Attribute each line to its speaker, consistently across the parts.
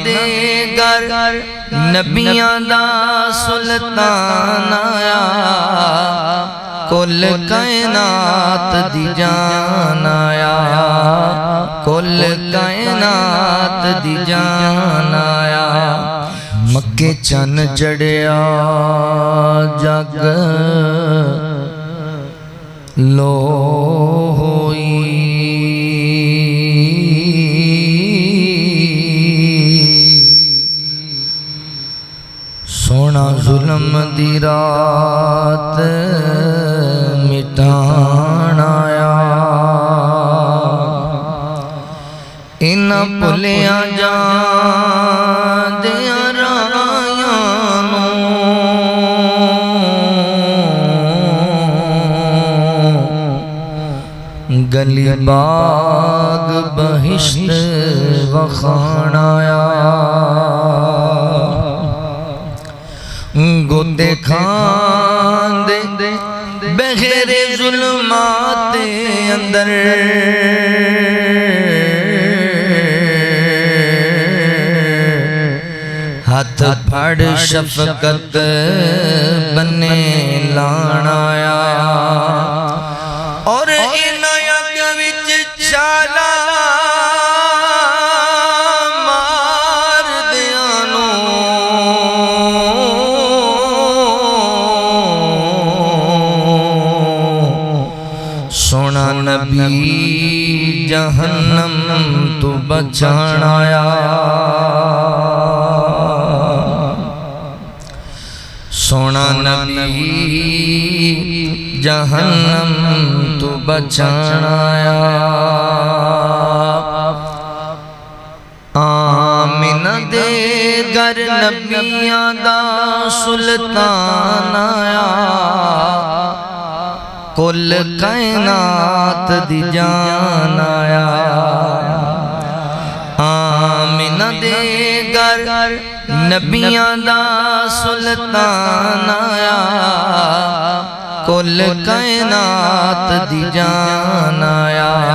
Speaker 1: دے گر نبیاں دا سلطان آیا کل کائنات دی جان آیا کل کائنات دی جان آیا مکے چن چڑھیا جگ لو ہوئی سونا ظلم دی رات مٹان آیا انہاں بھلیاں جان دیاں رایاں نوں گلی باغ بہشت وخان آیا گوتے کھان دے بغیر ظلمات اندر ہاتھ پھڑ شفقت بنے لان آیا اور انہاں اگ وچ چالا مار دیاں نوں سونا نبی جہنم تو بچان آیا سونا نبی جہنم تو بچان آیا آمینہ دے گر نبیاں دا سلطان آیا کل کائنات دی جان آیا آمینہ دے گر نبیاں دا سلطان آیا کل کائنات دی جان آیا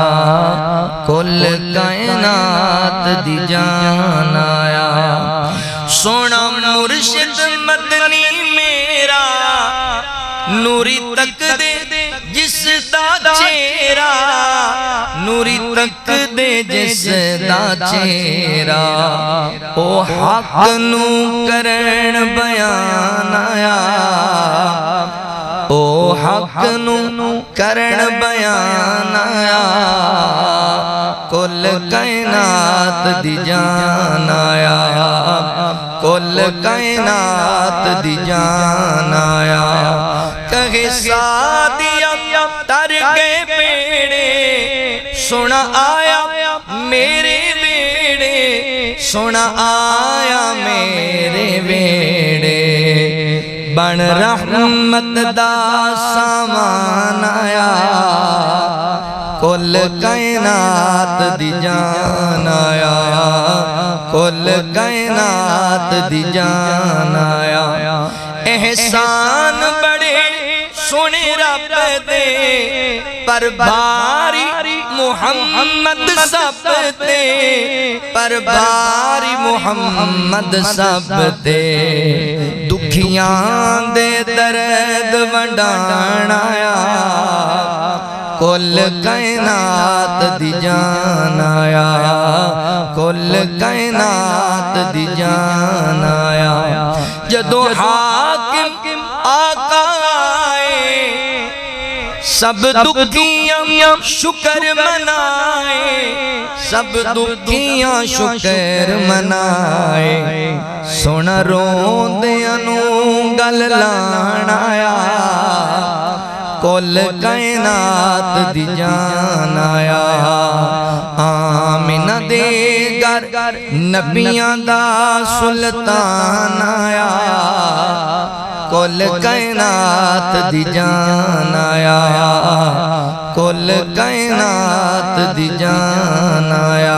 Speaker 1: کل کائنات دی جان آیا سونا مرشد مدنی میرا نوری تک دے جس دا چہرہ نوری تک دے جس دا چہرہ او حق نو کرن بیان آیا او حق نو کرن بیان آیا کل کائنات دی جان آیا کل کائنات دی جان آیا کہے سادیا تر گئے بیڑے سونا آیا میرے بیڑے سونا آیا میرے بیڑے بن رحمت دا سامان آیا کل کائنات دی جان آیا کل کائنات دی جان آیا احسان بڑے سونے رب دے پر باری محمد سب دے پر باری محمد سب دے دکھیاں دے درد ونڈان آیا کل کائنات دی جان آیا کل کائنات دی جان آیا جدو حاکم آقا آئے سب دکھیاں شکر منائے سب دکھیاں شکر منائے سونا روندیاں نوں گل لان آیا کل کائنات دی جان آیا آمینہ دے گر نبیاں دا سلطان آیا کل کائنات دی جان آیا کل کائنات دی جان آیا